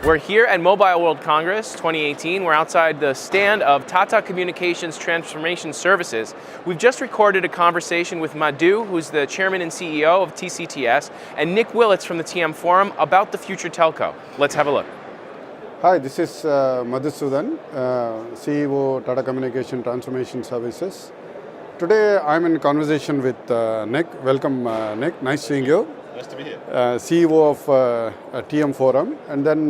We're here at Mobile World Congress 2018. We're outside the stand of Tata Communications Transformation Services. We've just recorded a conversation with Madhu, who's the chairman and CEO of TCTS, and Nick Willetts from the TM Forum about the future telco. Let's have a look. Hi, this is Madhusudhan, CEO Tata Communication Transformation Services. Today I'm in conversation with Nick. Welcome Nick, nice seeing you. Nice to be here. CEO of TM Forum. And then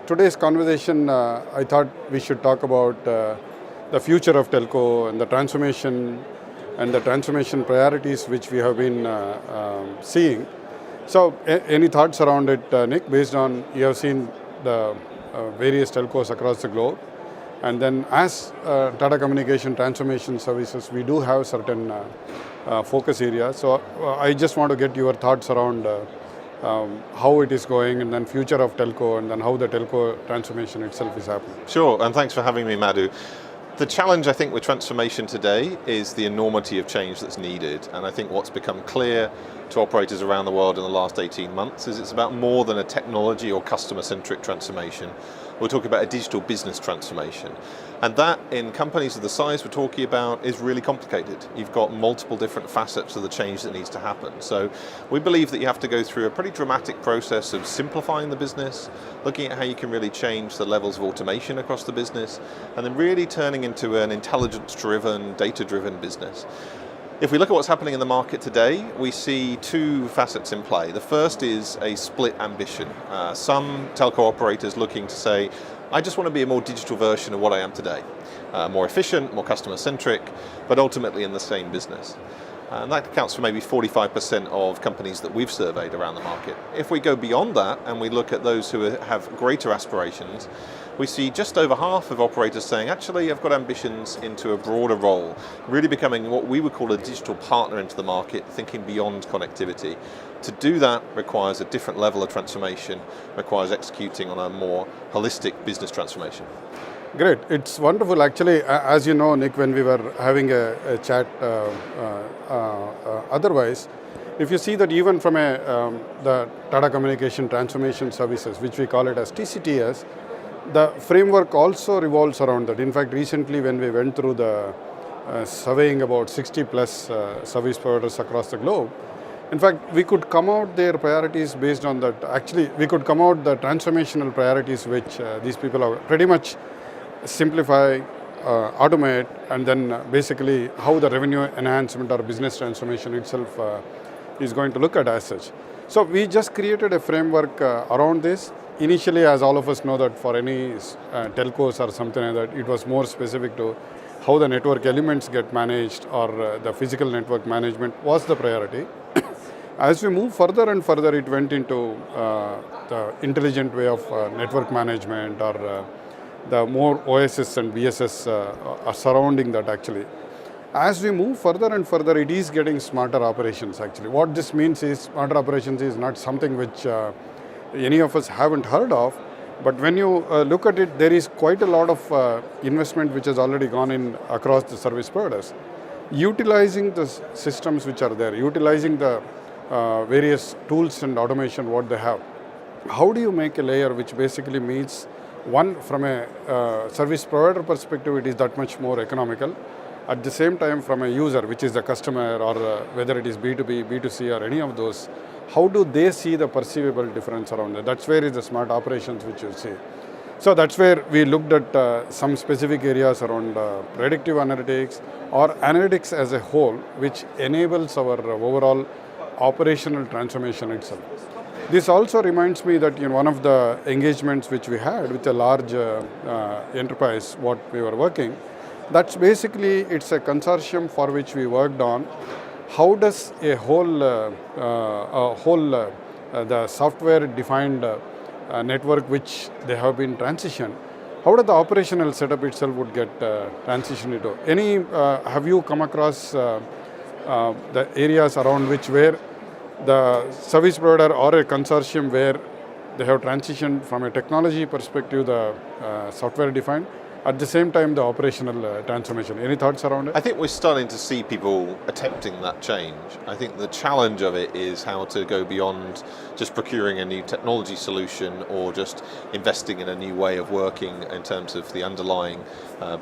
today's conversation, I thought we should talk about the future of telco and the transformation priorities which we have been seeing. So any thoughts around it, Nick, based on you have seen the various telcos across the globe? And then as Tata Communication Transformation Services, we do have certain focus areas. So I just want to get your thoughts around how it is going, and then future of telco, and then how the telco transformation itself is happening. Sure, and thanks for having me, Madhu. The challenge, I think, with transformation today is the enormity of change that's needed. And I think what's become clear to operators around the world in the last 18 months is it's about more than a technology or customer-centric transformation. We're talking about a digital business transformation. And that, in companies of the size we're talking about, is really complicated. You've got multiple different facets of the change that needs to happen. So we believe that you have to go through a pretty dramatic process of simplifying the business, looking at how you can really change the levels of automation across the business, and then really turning into an intelligence-driven, data-driven business. If we look at what's happening in the market today, we see two facets in play. The first is a split ambition. Some telco operators looking to say, I just want to be a more digital version of what I am today. More efficient, more customer-centric, but ultimately in the same business. And that accounts for maybe 45% of companies that we've surveyed around the market. If we go beyond that and we look at those who have greater aspirations, we see just over half of operators saying, actually, I've got ambitions into a broader role, really becoming what we would call a digital partner into the market, thinking beyond connectivity. To do that requires a different level of transformation, requires executing on a more holistic business transformation. Great, it's wonderful. Actually, as you know, Nick, when we were having a chat otherwise, if you see that even from the Tata Communication Transformation Services, which we call it as TCTS, the framework also revolves around that. In fact, recently when we went through the surveying about 60 plus service providers across the globe, in fact, we could come out their priorities based on that. Actually, we could come out the transformational priorities which these people are pretty much simplify, automate, and then basically how the revenue enhancement or business transformation itself is going to look at as such. So we just created a framework around this. Initially, as all of us know, that for any telcos or something like that, it was more specific to how the network elements get managed, or the physical network management was the priority. As we move further and further, it went into the intelligent way of network management, or the more OSS and BSS are surrounding that actually. As we move further and further, it is getting smarter operations actually. What this means is smarter operations is not something which any of us haven't heard of, but when you look at it, there is quite a lot of investment which has already gone in across the service providers. Utilizing the systems which are there, utilizing the various tools and automation what they have. How do you make a layer which basically means, one, from a service provider perspective, it is that much more economical. At the same time, from a user, which is the customer, or whether it is B2B, B2C, or any of those, how do they see the perceivable difference around it? That's where is the smart operations which you see. So that's where we looked at some specific areas around predictive analytics, or analytics as a whole, which enables our overall operational transformation itself. This also reminds me that in one of the engagements which we had with a large enterprise, what we were working, that's basically, it's a consortium for which we worked on. How does a whole, the software-defined network which they have been transitioned, how does the operational setup itself would get transitioned into? Have you come across the areas around which where the service provider or a consortium where they have transitioned from a technology perspective, the software defined, At the same time, the operational transformation. Any thoughts around it? I think we're starting to see people attempting that change. I think the challenge of it is how to go beyond just procuring a new technology solution or just investing in a new way of working in terms of the underlying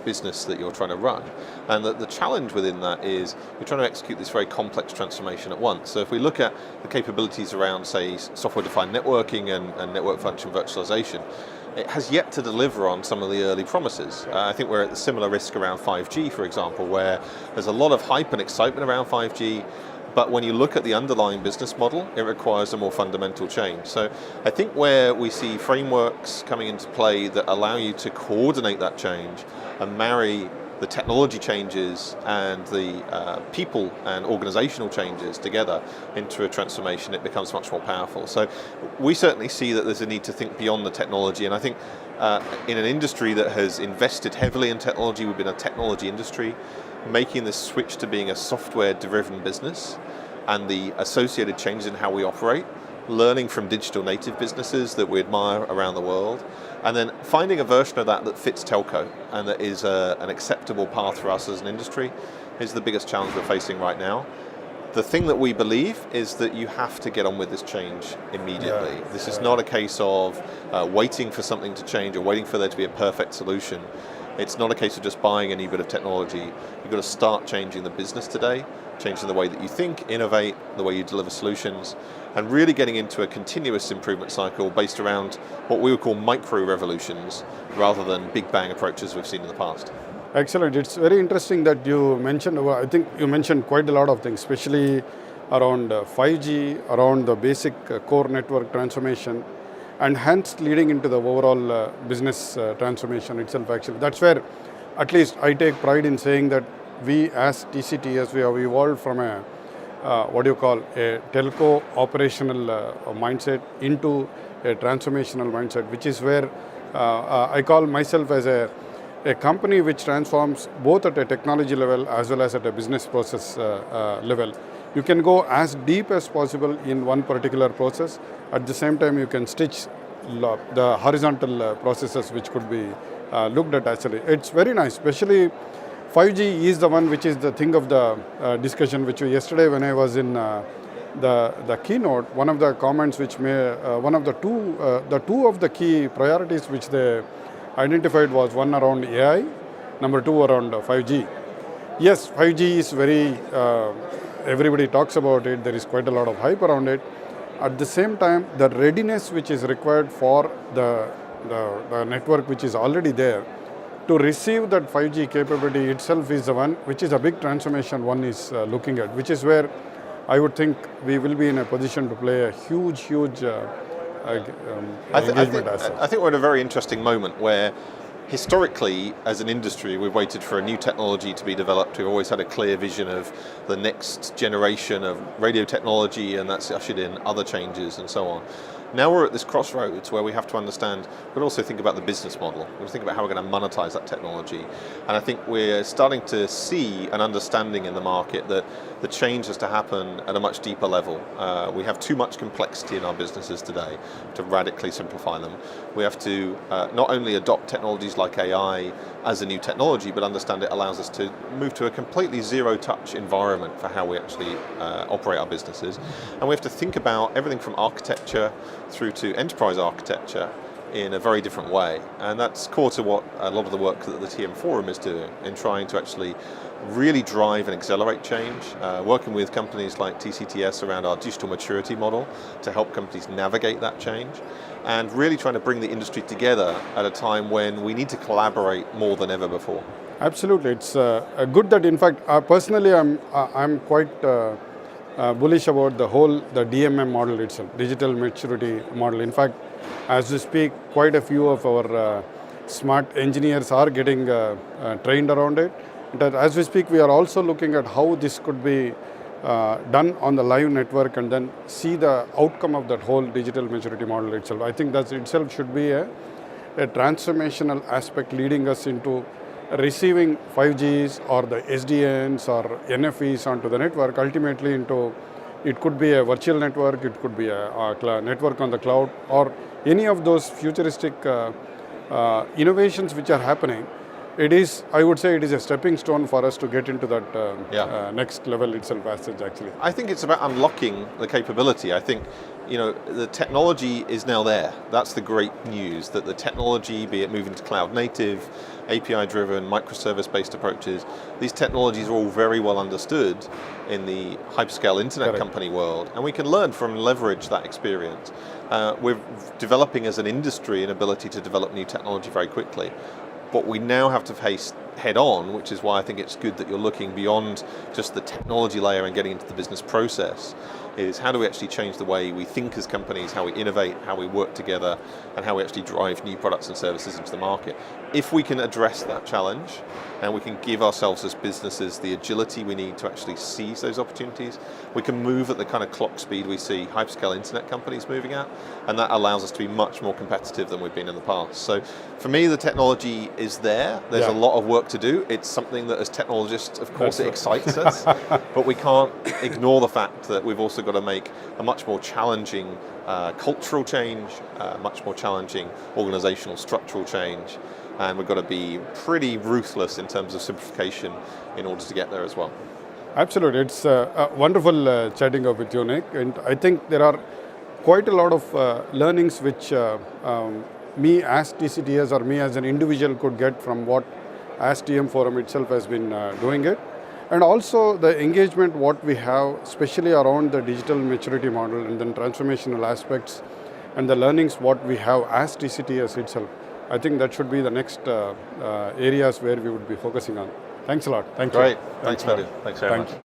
business that you're trying to run. And the challenge within that is you're trying to execute this very complex transformation at once. So if we look at the capabilities around, say, software-defined networking and network function virtualization, it has yet to deliver on some of the early promises. I think we're at the similar risk around 5G, for example, where there's a lot of hype and excitement around 5G, but when you look at the underlying business model, it requires a more fundamental change. So I think where we see frameworks coming into play that allow you to coordinate that change and marry the technology changes and the people and organizational changes together into a transformation, it becomes much more powerful. So we certainly see that there's a need to think beyond the technology, and I think in an industry that has invested heavily in technology, we've been a technology industry, making this switch to being a software-driven business and the associated changes in how we operate, learning from digital native businesses that we admire around the world, and then finding a version of that that fits telco and that is an acceptable path for us as an industry is the biggest challenge we're facing right now. The thing that we believe is that you have to get on with this change immediately. This is not a case of waiting for something to change or waiting for there to be a perfect solution. It's not a case of just buying a new bit of technology. You've got to start changing the business today, changing the way that you think, innovate, the way you deliver solutions, and really getting into a continuous improvement cycle based around what we would call micro revolutions rather than big bang approaches we've seen in the past. Excellent. It's very interesting that you mentioned, I think you mentioned quite a lot of things, especially around 5G, around the basic core network transformation, and hence leading into the overall business transformation itself actually. That's where at least I take pride in saying that we as TCTS, we have evolved from a a telco operational mindset into a transformational mindset, which is where I call myself as a company which transforms both at a technology level as well as at a business process level. You can go as deep as possible in one particular process. At the same time, you can stitch the horizontal processes which could be looked at actually. It's very nice, especially 5G is the one which is the thing of the discussion, which yesterday when I was in the keynote, one of the comments which one of the two of the key priorities which they identified was one around AI, number two around 5G. Yes, 5G is very, everybody talks about it, there is quite a lot of hype around it. At the same time, the readiness which is required for the network which is already there to receive that 5G capability itself is the one which is a big transformation one is looking at, which is where I would think we will be in a position to play a huge engagement asset. I think we're at a very interesting moment where historically, as an industry, we've waited for a new technology to be developed. We've always had a clear vision of the next generation of radio technology, and that's ushered in other changes and so on. Now we're at this crossroads where we have to understand, but also think about the business model. We think about how we're going to monetize that technology. And I think we're starting to see an understanding in the market that the change has to happen at a much deeper level. We have too much complexity in our businesses today to radically simplify them. We have to not only adopt technologies like AI as a new technology, but understand it allows us to move to a completely zero-touch environment for how we actually operate our businesses. And we have to think about everything from architecture through to enterprise architecture in a very different way. And that's core to what a lot of the work that the TM Forum is doing in trying to actually really drive and accelerate change, working with companies like TCTS around our digital maturity model to help companies navigate that change, and really trying to bring the industry together at a time when we need to collaborate more than ever before. Absolutely. It's good that, in fact, personally I'm quite bullish about the DMM model itself, digital maturity model. In fact, as we speak, quite a few of our smart engineers are getting trained around it. As we speak, we are also looking at how this could be done on the live network and then see the outcome of that whole digital maturity model itself. I think that itself should be a transformational aspect leading us into receiving 5Gs or the SDNs or NFEs onto the network, ultimately into, it could be a virtual network, it could be a network on the cloud, or any of those futuristic innovations which are happening. it is, I would say it is a stepping stone for us to get into that next level itself as such actually. I think it's about unlocking the capability. I think, the technology is now there. That's the great news, that the technology, be it moving to cloud native, API driven, microservice-based approaches, these technologies are all very well understood in the hyperscale internet company world, and we can learn from and leverage that experience. We're developing as an industry an ability to develop new technology very quickly. What we now have to face head on, which is why I think it's good that you're looking beyond just the technology layer and getting into the business process, is how do we actually change the way we think as companies, how we innovate, how we work together, and how we actually drive new products and services into the market. If we can address that challenge, and we can give ourselves as businesses the agility we need to actually seize those opportunities, we can move at the kind of clock speed we see hyperscale internet companies moving at, and that allows us to be much more competitive than we've been in the past. So for me, the technology is there. There's a lot of work to do. It's something that as technologists, of course, it excites us, but we can't ignore the fact that we've also got to make a much more challenging cultural change, much more challenging organizational structural change, and we've got to be pretty ruthless in terms of simplification in order to get there as well. Absolutely, it's wonderful chatting up with you, Nick, and I think there are quite a lot of learnings which me as TCTS or me as an individual could get from what as TM Forum itself has been doing it. And also the engagement what we have, especially around the digital maturity model and then transformational aspects and the learnings what we have as TCTS itself. I think that should be the next areas where we would be focusing on. Thanks a lot. Thank you. Great. Thanks, Madhu. Thanks very much.